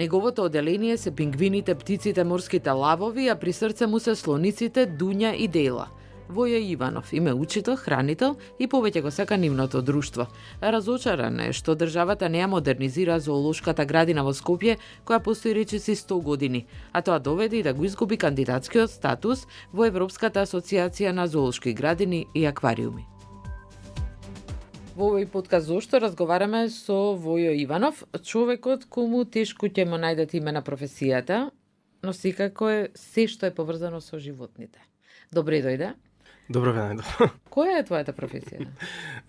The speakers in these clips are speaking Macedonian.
Неговото оделение се пингвините, птиците, морските лавови, а при срце му се слониците Дуња и Дела. Воја Иванов им е учител, хранител и повеќе го сака нивното друштво. Разочаран е што државата не ја модернизира зоолошката градина во Скопје, која постои речиси 100 години, а тоа доведе и да го изгуби кандидатскиот статус во Европската асоциација на зоолошки градини и аквариуми. Во овој подкаст зошто разговараме со Војо Иванов, човекот кому тешко ќе му најдат име на професијата, но секако е се што е поврзано со животните. Добре дојде. Добро ве најдов. Која е твојата професија?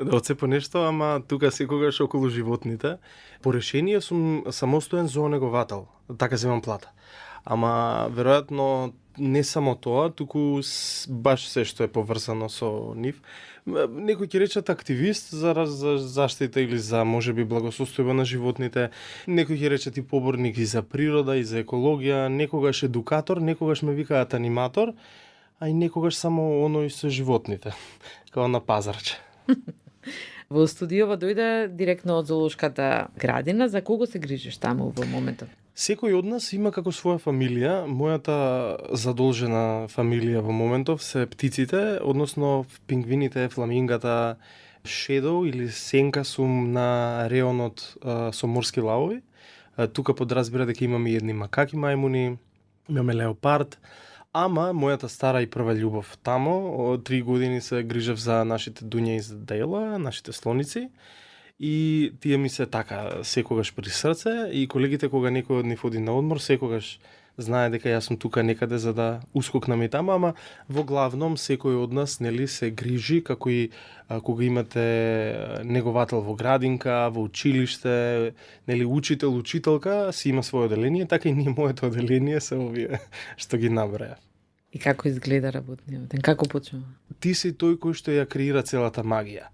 Да од се по нешто, ама тука секогаш околу животните. По решение сум самостоен зоонеговател, така земам плата. Ама веројатно не само тоа, туку баш се што е поврзано со нив. Некој ќе речат активист за заштита или за можеби благосостојба на животните. Некој ќе речат и поборник и за природа и за екологија, некогаш едукатор, некогаш ме викаат аниматор, а и некогаш само оној со животните, као на пазарче. Во студиово дојде директно од зоолошката градина. За кого се грижиш таму во моментот? Секој од нас има како своја фамилија. Мојата задолжена фамилија во моментов се птиците, односно пингвините, фламингата, шедоу или сенка сум на реонот со морски лавови. Тука подразбира дека имаме и едни макаки мајмуни, имаме леопард, ама мојата стара и прва љубов тамо, од 3 години се грижев за нашите Дуња и за Дела, нашите слоници. И тие ми се така секогаш при срце и колегите кога некој од нив оди на одмор секогаш знае дека јас сум тука некаде за да ускокнам и таму, ама во главном секој од нас нели се грижи како и кога имате неговател во градинка, во училиште, нели учител, учителка, си има свое оделение, така и ние моето оделение се овие што ги наброја. И како изгледа работниот ден? Како почнува? Ти си тој кој што ја креира целата магија.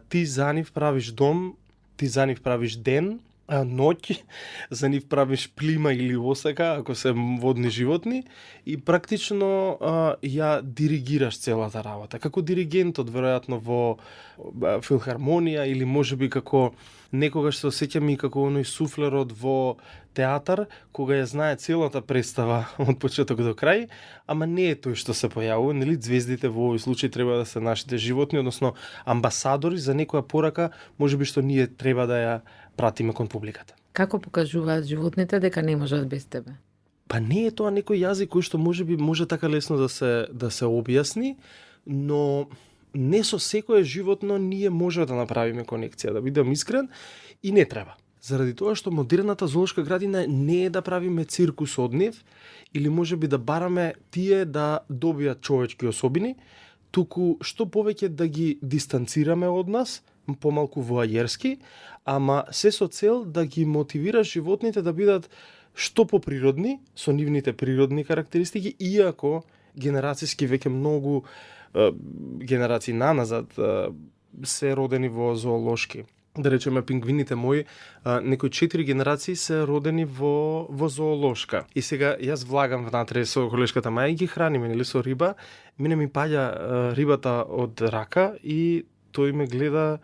Ти за нив правиш дом, ти за нив правиш ден, ноќ, за нив правиш плима или осака, ако се водни животни, и практично ја диригираш целата работа. Како диригентот, веројатно, во филхармонија, или можеби како некогаш се осеќам и како оној суфлерот во театар, кога ја знае целата представа од почеток до крај, ама не е тој што се појавува, нели звездите во овој случај треба да се нашите животни, односно амбасадори за некоја порака, можеби што ние треба да ја пратиме кон публиката. Како покажуваат животните дека не можат без тебе? Па не е тоа некој јазик кој што можеби може така лесно да се објасни, но не со секое животно ние може да направиме конекција, да бидам искрен, и не треба. Заради тоа што модерната зоолошка градина не е да правиме циркус од нив, или можеби да бараме тие да добијат човечки особини, туку што повеќе да ги дистанцираме од нас, помалку воајерски, ама се со цел да ги мотивира животните да бидат што поприродни, со нивните природни карактеристики, иако генерацијски веќе многу генерации наназад се родени во зоолошки. Да речеме, пингвините мои, некои 4 генерации се родени во зоолошка. И сега јас влагам внатре со колешката Маја и ги храниме, нели, со риба. Мене ми паѓа рибата од рака и тој ме гледа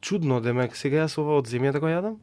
чудно, демек, сега јас ова од земја да го јадам?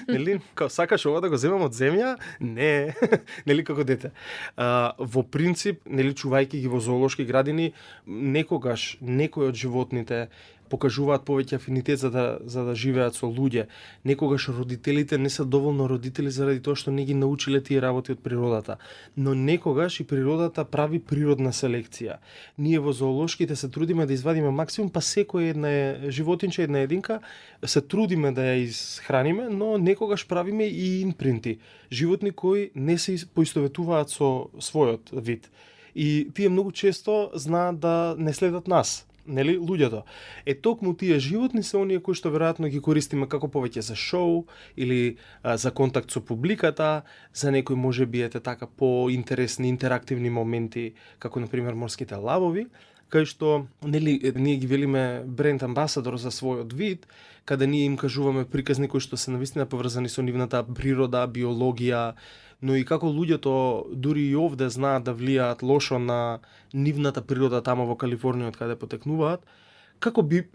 Нели, као сакаш ова да го земам од земја? Не, нели, како дете. Во принцип, нели, чувајќи ги во зоолошки градини, некогаш некој од животните покажуваат повеќе афинитет за да живеат со луѓе. Некогаш родителите не се доволно родители заради тоа што не ги научиле тие работи од природата. Но некогаш и природата прави природна селекција. Ние во зоолошките се трудиме да извадиме максимум, па секој една животинче, една единка, се трудиме да ја изхраниме, но некогаш правиме и импринти. Животни кои не се поистоветуваат со својот вид. И тие многу често знаат да не следат нас. Нели, луѓето. Токму тие животни се оние кои што веројатно ги користиме како повеќе за шоу или за контакт со публиката, за некои можеби така поинтересни интерактивни моменти, како на пример морските лавови, кај што нели ние ги велиме бренд амбасадор за својот вид, каде ние им кажуваме приказни кои што се навистина поврзани со нивната природа, биологија, но и како луѓето дури и овде знаат да влијаат лошо на нивната природа тамо во Калифорнија од каде потекнуваат, како би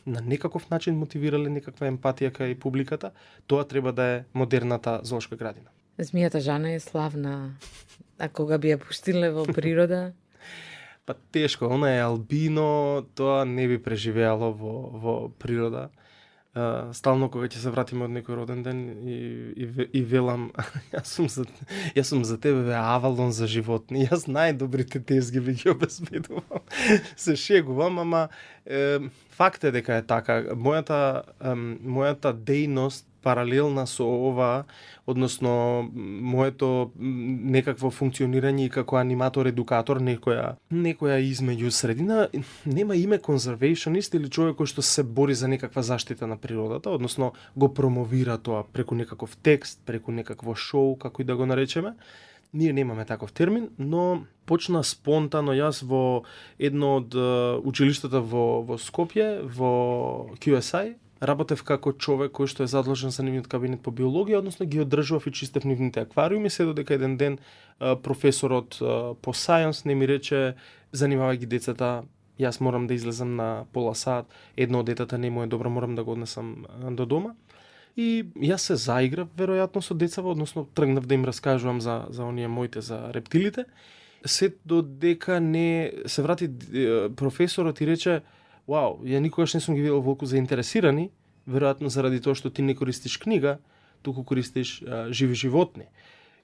на некаков начин мотивирале некаква емпатија кај публиката, тоа треба да е модерната зоолошка градина. Змијата Жана е славна. А кога би ја пуштиле во природа? Па тешко, она е албино, тоа не би преживеало во природа. Стално кога ќе се вратиме од некој роден ден и велам јас сум за тебе бе Авалон за животни. Јас најдобрите тезги би ги обезбедувам. Се шегувам, ама факт е дека е така. Мојата дејност паралелна со ова, односно моето некакво функционирање и како аниматор-едукатор, некоја измеѓу средина, нема име конзервационист или човек кој што се бори за некаква заштита на природата, односно го промовира тоа преку некаков текст, преку некакво шоу, како и да го наречеме. Ние немаме таков термин, но почна спонтано јас во едно од училиштата во Скопје, во QSI, работев како човек кој што е задлежен за нивниот кабинет по биологија, односно ги одржував и чистев нивните аквариуми, се додека еден ден професорот по science не ми рече: занимавај ги децата, јас морам да излезам на пола сат, едно од детата не му е добро, морам да го однесам до дома. И јас се заиграв веројатно со децава, односно тргнав да им раскажувам за оние моите, за рептилите. Се додека не се врати професорот и рече: "Вау, ја никогаш не сум ги видел волку заинтересирани, веројатно заради тоа што ти не користиш книга, туку користиш живи животни."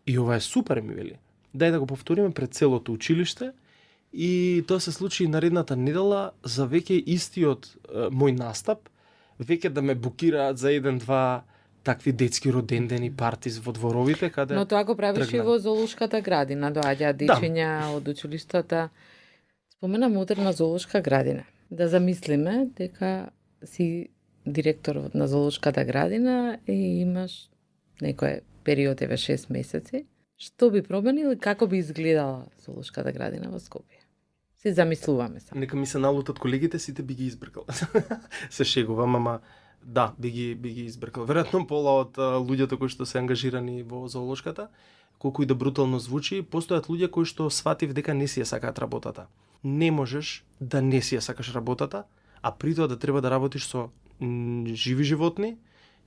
И ова е супер, ми вели. Дај да го повториме пред целото училиште. И тоа се случи наредната недела за веќе истиот мој настап, веќе да ме букираат за 1-2 такви детски родендени партиз во дворовите, каде... Но тоа го правиш и во зоолошката градина, доаѓаат дечиња од училиштата. Спомена модерна зоолошка градина. Да замислиме дека си директор на зоолошката градина и имаш некој период, 6 месеци. Што би променил и како би изгледала зоолошката градина во Скопје? Си замислуваме само. Нека ми се налутат колегите, сите би ги избркал. Се шегувам, ама да, би ги избркал. Веројатно пола од луѓето кои што се ангажирани во зоолошката, колку и да брутално звучи, постојат луѓе кои што сватив дека не си ја сакаат работата. Не можеш да не си ја сакаш работата, а при тоа да треба да работиш со живи животни,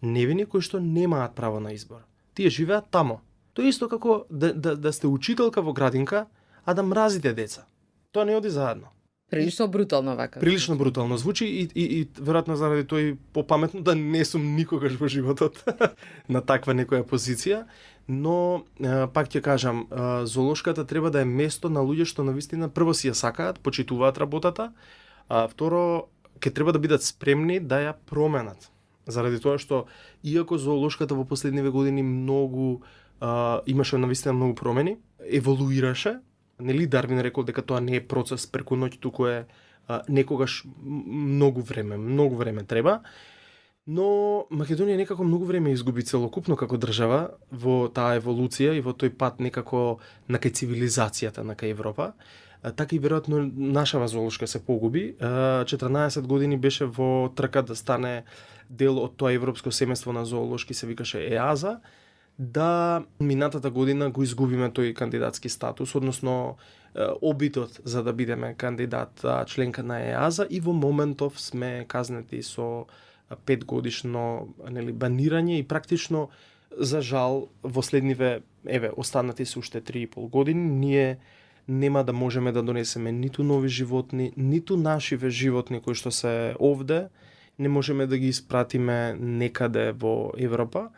невини кои што немаат право на избор. Тие живеат тамо. Тоа е исто како да сте учителка во градинка, а да мразите деца. Тоа не оди заедно. Прилично брутално вака. Прилично брутално звучи и веројатно заради тоа и попаметно да не сум никогаш во животот на таква некоја позиција, но пак ќе кажам, зоолошката треба да е место на луѓе што навистина прво си ја сакаат, почитуваат работата, а второ ќе треба да бидат спремни да ја променат. Заради тоа што иако зоолошката во последниве години многу имаше навистина многу промени, еволуираше. Нели Дарвин рекол дека тоа не е процес преку ноќ, туку е некогаш многу време треба. Но Македонија некако многу време изгуби целокупно како држава во таа еволуција и во тој пат некако на кај цивилизацијата на кај Европа. Така и веројатно нашава зоолошка се погуби. 14 години беше во трка да стане дел од тоа европско семејство на зоолошки, се викаше ЕАЗа. Да минатата година го изгубиме тој кандидатски статус, односно обитот за да бидеме кандидат членка на ЕАЗа, и во моментов сме казнети со 5 годишно банирање и практично, за жал, во следниве, останати се уште 3,5 години, ние нема да можеме да донесеме ниту нови животни, ниту нашиве животни кои што се овде, не можеме да ги испратиме некаде во Европа.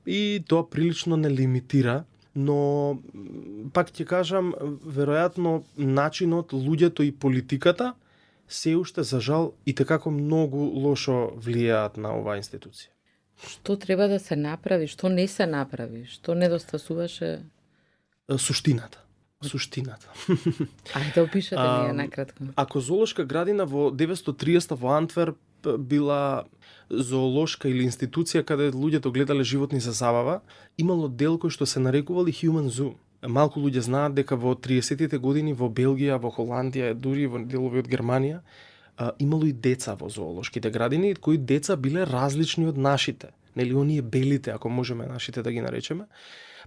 И тоа прилично не лимитира, но пак ќе кажам, веројатно начинот, луѓето и политиката се уште за жал и како многу лошо влијаат на оваа институција. Што треба да се направи, што не се направи, што недостасуваше? Суштината. Ајде да опишете ми ја накратко. Ако зоолошка градина во 930 во Антверп била зоолошка или институција каде луѓето гледале животни за забава, имало дел кој што се нарекувал Human Zoo. Малку луѓе знаат дека во 30-тите години во Белгија, во Холандија, дури во делови од Германија, имало и деца во зоолошките градини, кои деца биле различни од нашите. Нели оние белите, ако можеме нашите да ги наречеме.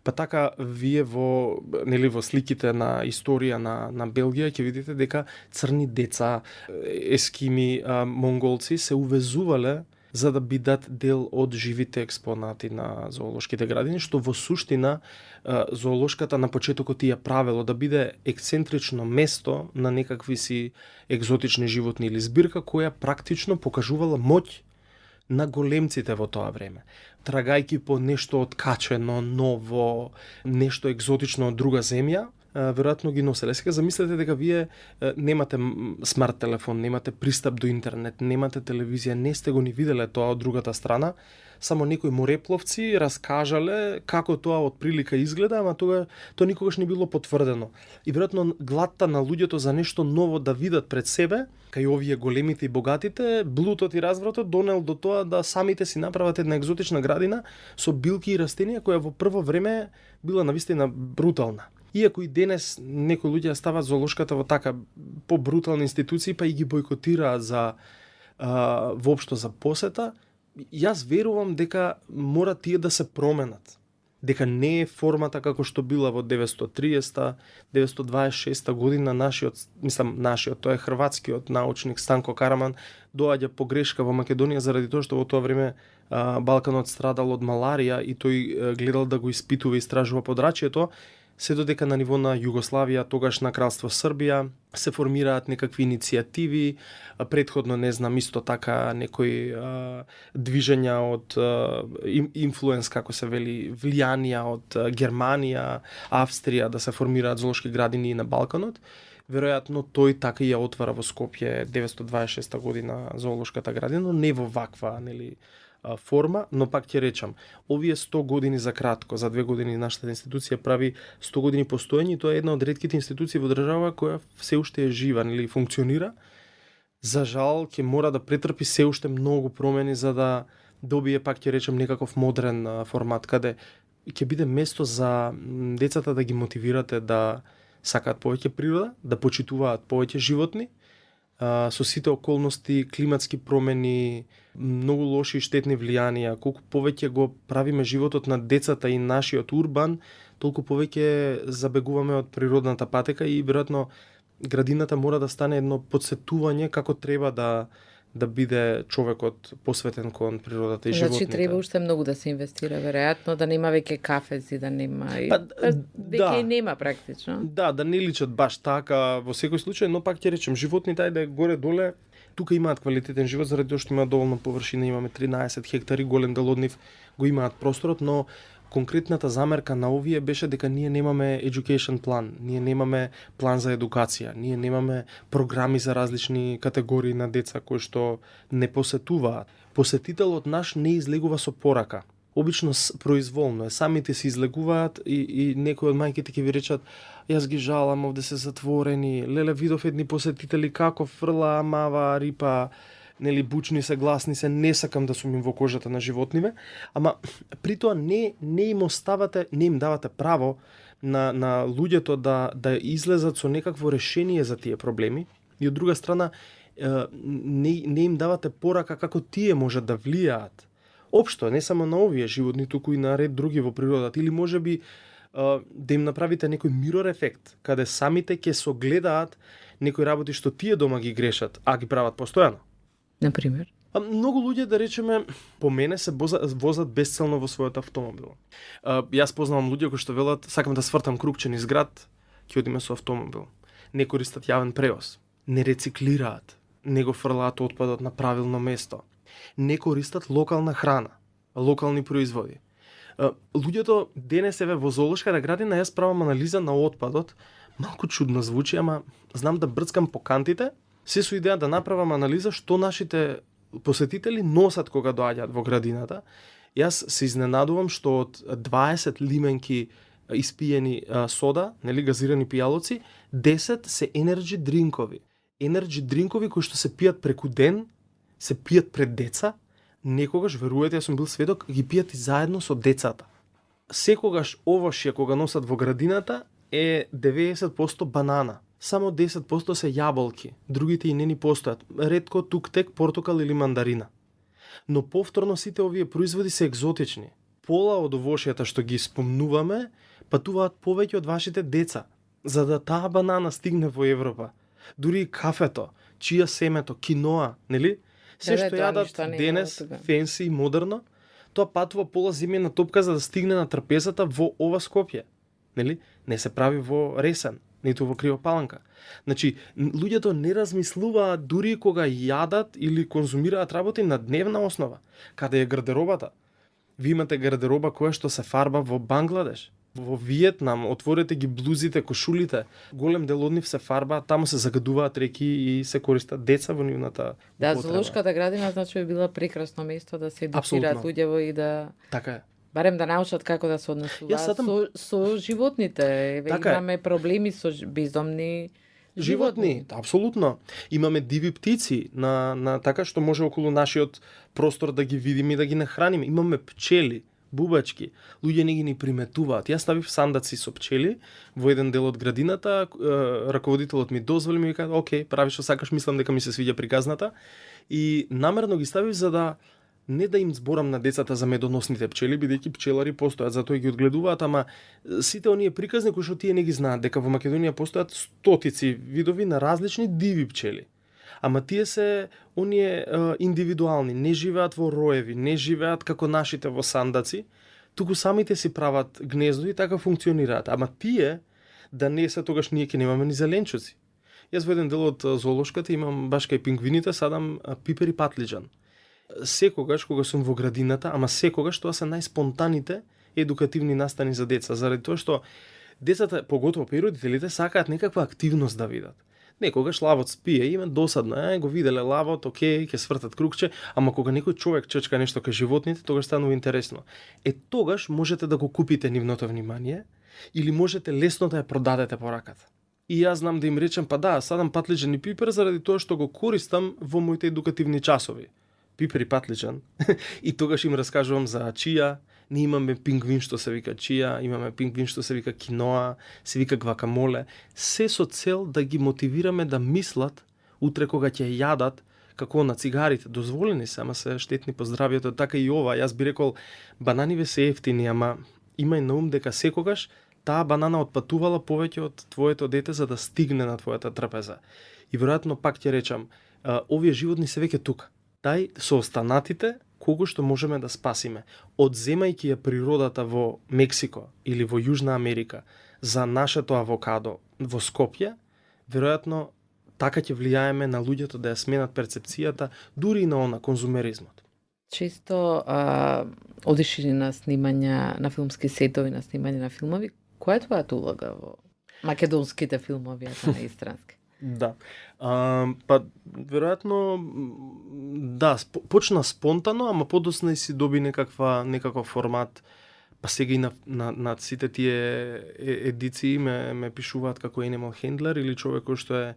Па така вие во сликите на историја на Белгија ќе видите дека црни деца, ескими, монголци се увезувале за да бидат дел од живите експонати на зоолошките градини, што во суштина зоолошката на почетокот ја правело да биде ексцентрично место на некакви си екзотични животни или збирка која практично покажувала моќ на големците во тоа време. Трагајки по нешто откачено, ново, нешто екзотично од друга земја, веројатно ги носеле. Сега замислете дека вие немате смарт телефон, немате пристап до интернет, немате телевизија, не сте го ни виделе тоа од другата страна, само некои морепловци раскажале како тоа од прилика изгледа, ама тоа никогаш не било потврдено. И веројатно гладта на луѓето за нешто ново да видат пред себе, кај овие големите и богатите, блудот и развратот донел до тоа да самите си направат една екзотична градина со билки и растенија која во прво време била навистина брутална. Иако и денес некои луѓе стават зоолошката во така побрутални институции, па и ги бойкотираат за воопшто за посета, јас верувам дека мора тие да се променат. Дека не е формата како што била во 930-та, 926 година нашиот, тој е хрватскиот научник Станко Караман, доаѓа погрешка во Македонија заради тоа што во тоа време Балканот страдал од маларија и тој гледал да го испитува и истражува подрачјето, се додека на ниво на Југославија, тогаш на кралство Србија, се формираат некакви иницијативи, претходно исто така некои движења од инфлуенс, како се вели, влијанија од Германија, Австрија да се формираат зоолошки градини на Балканот. Веројатно тој така ја отвара во Скопје 926 година зоолошката градина, но не во ваква, форма, но пак ќе речам, овие 100 години за кратко, за 2 години нашата институција прави 100 години постоење и тоа е една од ретките институции во држава која се уште е жива, функционира. За жал ќе мора да претрпи се уште многу промени за да добие, пак ќе речем, некаков модерен формат, каде ќе биде место за децата да ги мотивирате да сакаат повеќе природа, да почитуваат повеќе животни, со сите околности, климатски промени, многу лоши и штетни влијанија, колку повеќе го правиме животот на децата и нашиот урбан, толку повеќе забегуваме од природната патека и веројатно градината мора да стане едно подсетување како треба да биде човекот посветен кон природата и животните. Значи треба уште многу да се инвестира, веројатно, да нема веќе кафези, да нема веќе нема практично. Да не личат баш така во секој случај, но пак ќе речем животните ајде горе-доле тука имаат квалитетен живот заради тоа што имаат доволно површина, имаме 13 хектари, голем дел од нив го имаат просторот, но конкретната замерка на овие беше дека ние немаме education план, ние немаме план за едукација, ние немаме програми за различни категории на деца кои што не посетуваат. Посетителот наш не излегува со порака. Обично произволно е, самите се излегуваат и некои од мајките ќе ви речат јас ги жалам, овде се затворени, леле видов едни посетители како фрла, мава, рипа, бучни се, гласни се, не сакам да сум им во кожата на животниве, ама при тоа не им давате право на луѓето да излезат со некакво решение за тие проблеми и од друга страна не им давате порака како тие можат да влијаат. Општо, не само на овие животни, туку и на ред други во природата, или можеби да им направите некој мирор ефект, каде самите ќе согледаат некои работи што тие дома ги грешат, а ги прават постојано. Например? Многу луѓе, да речеме, по мене се возат безцелно во својот автомобил. Јас познавам луѓе кои што велат, сакам да свртам крупче низ град, ќе одиме со автомобил. Не користат јавен превоз, не рециклираат, не го фрлаат отпадот на правилно место, не користат локална храна, локални производи. Луѓето денес во зоолошката градина јас правам анализа на отпадот, малку чудно звучи, ама знам да брцкам по кантите, се со идеја да направам анализа што нашите посетители носат кога доаѓаат во градината. Јас се изненадувам што од 20 лименки испиени сода, газирани пијалоци, 10 се енерджи дринкови. Енерджи дринкови кои што се пијат преку ден, се пијат пред деца, некогаш, веруете, јас сум бил сведок, ги пијат и заедно со децата. Секогаш овошје кога носат во градината е 90% банана. Само 10% се јаболки, другите и не ни постојат. Ретко туктек, портокал или мандарина. Но повторно сите овие производи се екзотични. Пола од овошјата што ги спомнуваме, патуваат повеќе од вашите деца, за да таа банана стигне во Европа. Дури и кафето, чија семето, киноа, Се што тоа јадат ништо не е денес, од тука. фенси и модерно, тоа патува пола земјена топка за да стигне на трапезата во ова Скопје. Нели? Не се прави во Ресен, ниту во Крива Паланка. Значи, луѓето не размислуваат дури кога јадат или конзумираат работи на дневна основа. Каде е гардеробата? Ви имате гардероба која што се фарба во Бангладеш, во Виетнам, отворете ги блузите, кошулите, голем дел од нив се фарба, таму се загадуваат реки и се користат деца во нивната Да, употреба. зоолошката градина значи би била прекрасно место да се едуцираат Апсолутно. луѓето и да Така е. барем да научат како да се однесуваат Јас сатам- со животните. Еве, Така е. имаме проблеми со бездомни Животни, апсолутно. Имаме диви птици на така што може околу нашиот простор да ги видиме и да ги нахраниме. Имаме пчели, бубачки. Луѓе не ги ни приметуваат. Јас ставив сандаци со пчели во еден дел од градината, раководителот ми дозволи, ми кажа: "Океј, прави што сакаш, мислам дека ми се свиѓа приказната." И намерно ги ставив за да не да им зборам на децата за медоносните пчели, бидејќи пчелари постојат, затоа ги одгледуваат, ама сите оние приказни кои што тие не ги знаат, дека во Македонија постојат стотици видови на различни диви пчели. Ама тие се оние индивидуални, не живеат во роеви, не живеат како нашите во сандаци, туку самите си прават гнездо и така функционираат. Ама тие да не се, тогаш ние ќе немаме ни зеленчуци. Јас во еден дел од зоолошката имам баш кај пингвините, садам пипер и патлиџан. Секогаш кога сум во градината, ама секогаш тоа се најспонтаните едукативни настани за деца, заради тоа што децата, поготово и родителите, сакаат некаква активност да видат. Некогаш лавот спие, има досадно, го виделе лавот, окей, ќе свртат кругче, ама кога некој човек чечка нешто кај животните, тогаш станува интересно. Тогаш можете да го купите нивното внимание или можете лесно да ја продадете по раката. И јас знам да им речем, па да, садам патлиџан и пипер заради тоа што го користам во моите едукативни часови. Пипер и патлиџан. И тогаш им раскажувам за чија. Ние имаме пингвин што се вика чија, имаме пингвин што се вика киноа, се вика гвакамоле. Се со цел да ги мотивираме да мислат утре кога ќе јадат, како на цигарите, дозволени се, ама се штетни по здравјето, така и ова. Јас би рекол, бананиве се ефтини, ама имај на ум дека секогаш таа банана отпатувала повеќе од твоето дете за да стигне на твојата трпеза. И веројатно пак ќе речам, овие животни се веќе тука. Тај со останатите колку што можеме да спасиме. Одземајќи ја природата во Мексико или во Јужна Америка за нашето авокадо во Скопје, веројатно така ќе влијаеме на луѓето да ја сменат перцепцијата дури и на конзумеризмот. Често одиш и на снимања на филмски сетови, на снимање на филмови. Која е твојата улога во македонските филмови, а не истрански? Да. Па, веројатно, да, почна спонтано, ама подосна и си доби некаква формат. Па сега и на сите тие едиции ме пишуваат како animal handler или човек кој што е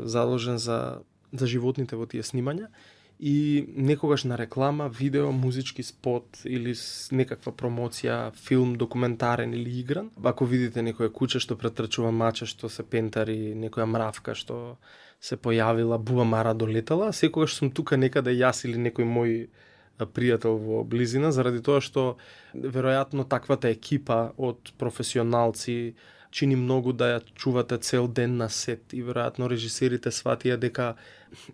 заложен за животните во тие снимања. И некогаш на реклама, видео, музички спот или некаква промоција, филм, документарен или игран. Ако видите некоја куче што претрчува маче, што се пентари, некоја мравка што се појавила, буамара долетала, секогаш сум тука некаде јас или некој мој пријател во близина, заради тоа што веројатно таквата екипа од професионалци чини многу да ја чувате цел ден на сет и веројатно режисерите сватија дека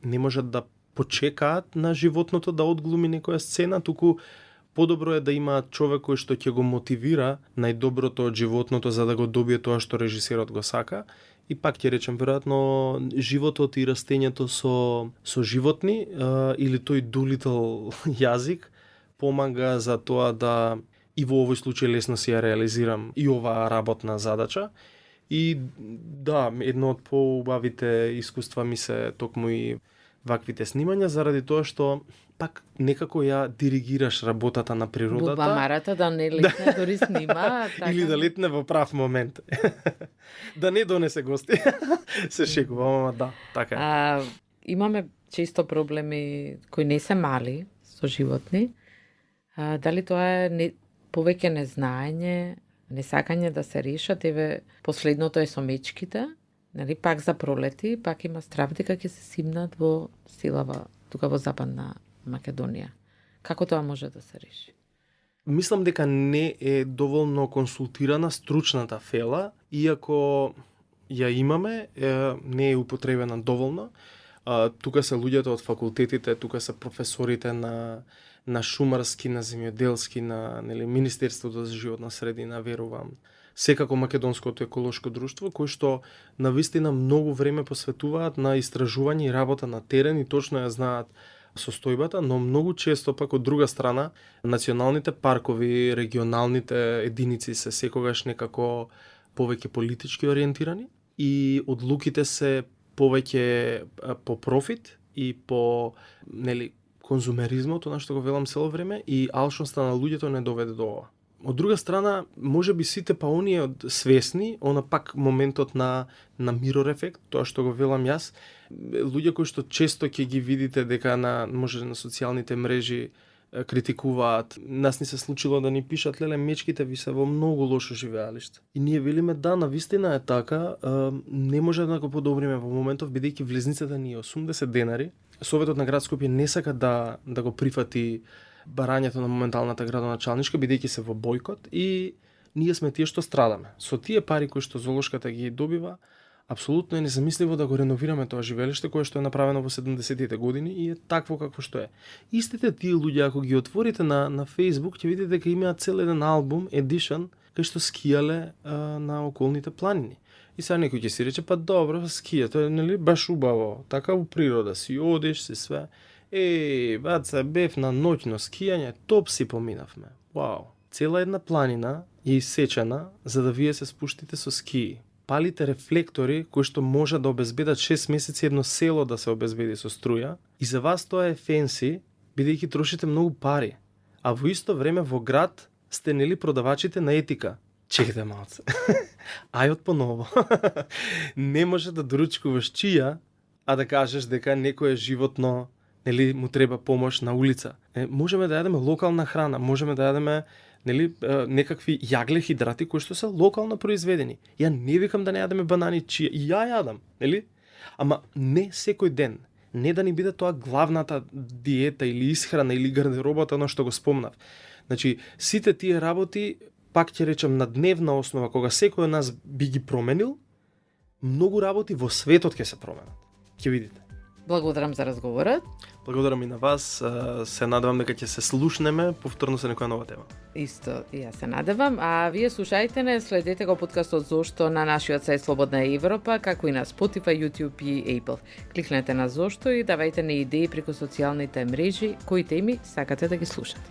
не можат да почекаат на животното да одглуми некоја сцена, туку подобро е да има човек кој што ќе го мотивира најдоброто од животното за да го добие тоа што режисерот го сака. И пак ќе речем, веројатно животот и растењето со животни или тој Doolittle јазик помага за тоа да и во овој случај лесно си ја реализирам и оваа работна задача. И да, едно од поубавите искуства ми се токму и ваквите снимања, заради тоа што пак некако ја диригираш работата на природата. Бубамарата да не летне, дори снима. Така. Или да летне во прав момент. Да не донесе гости. Се шегувам, ама да, така е. Имаме често проблеми кои не се мали со животни. Дали тоа е повеќе незнаење, несакање да се решат? Еве, последното е со мечките. Нали, пак за пролети, пак има страв дека ќе се симнат во силава тука во Западна Македонија. Како тоа може да се реши? Мислам дека не е доволно консултирана стручната фела, иако ја имаме, не е употребена доволно. Тука се луѓето од факултетите, тука се професорите на шумарски, на земјоделски, на Министерството за животна средина, верувам. Секако Македонското еколошко друштво, кои што навистина многу време посветуваат на истражување и работа на терен и точно ја знаат состојбата, но многу често пак од друга страна националните паркови, регионалните единици се секогаш некако повеќе политички ориентирани и одлуките се повеќе по профит и по конзумеризмот, на што го велам цело време, и алчноста на луѓето не доведе до ова. Од друга страна, може би сите па оние свесни, она пак моментот на мирор ефект, тоа што го велам јас, луѓе кои што често ќе ги видите дека може на социјалните мрежи критикуваат. Нас ни се случило да ни пишат, леле, мечките ви се во многу лошо живеалиште. И ние велиме, да, навистина е така, не може да го подобриме во моментов, бидејќи влезницата ни е 80 денари. Советот на град Скопје не сака да го прифати барањето на моменталната градоначалничка, бидејќи се во бојкот, и ние сме тие што страдаме. Со тие пари кои што зоолошката ги добива, апсолутно е незамисливо да го реновираме тоа живеелиште кое што е направено во 70-тите години и е такво какво што е. Истите тие луѓе, ако ги отворите на Facebook, ќе видите дека имаат цел еден албум, Edition, кај што скијале на околните планини. И сега некој ќе си рече, па добро, скија, тоа е баш убаво, така во природа, си одиш, си све. Баца, бев на ноќно скијање, топ си поминавме. Вау. Цела една планина е исечена за да вие се спуштите со скии. Палите рефлектори кои што може да обезбедат 6 месеци едно село да се обезбеди со струја, и за вас тоа е фенси, бидејќи трошите многу пари. А во исто време во град сте продавачите на етика. Чекайте малце. Ајот поново. Не може да доручкуваш чија, а да кажеш дека некое животно му треба помош на улица. Можеме да јадеме локална храна, можеме да јадеме некакви јагле хидрати кои што се локално произведени. Ја не викам да не јадеме банани, чија и ја јадам, нели? Ама не секој ден. Не да ни биде тоа главната диета или исхрана или гардеробата на што го спомнав. Значи, сите тие работи, пак ќе речам, на дневна основа, кога секој од нас би ги променил, многу работи во светот ќе се променат. Ќе видите. Благодарам за разговорот. Благодарам и на вас. Се надевам дека ќе се слушнеме повторно со некоја нова тема. Исто, и јас се надевам. А вие слушајте не, следете го подкастот Зошто на нашиот сајт Слободна Европа, како и на Spotify, YouTube и Apple. Кликнете на Зошто и давајте ни идеи преку социјалните мрежи кои теми сакате да ги слушате.